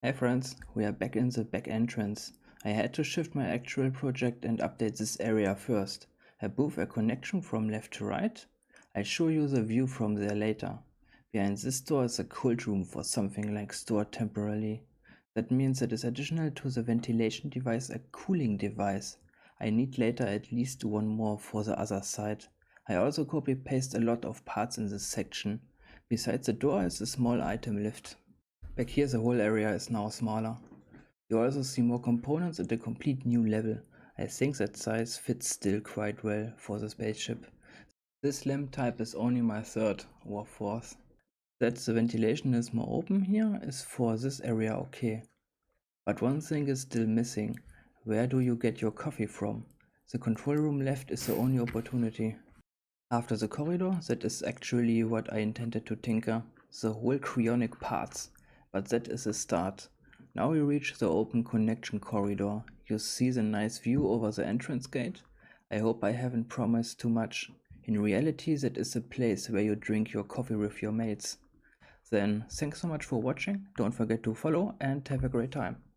Hey friends, we are back in the back entrance. I had to shift my actual project and update this area first. I move a connection from left to right. I'll show you the view from there later. Behind this door is a cold room for something like stored temporarily. That means it is additional to the ventilation device a cooling device. I need later at least one more for the other side. I also copy paste a lot of parts in this section. Besides the door is a small item lift. Back here the whole area is now smaller. You also see more components at a complete new level. I think that size fits still quite well for the spaceship. This lamp type is only my third or fourth. That the ventilation is more open here is for this area okay. But one thing is still missing. Where do you get your coffee from? The control room left is the only opportunity. After the corridor, that is actually what I intended to tinker, the whole cryonic parts, but that is a start. Now we reach the open connection corridor. You see the nice view over the entrance gate? I hope I haven't promised too much. In reality, that is a place where you drink your coffee with your mates. Then, thanks so much for watching, don't forget to follow and have a great time.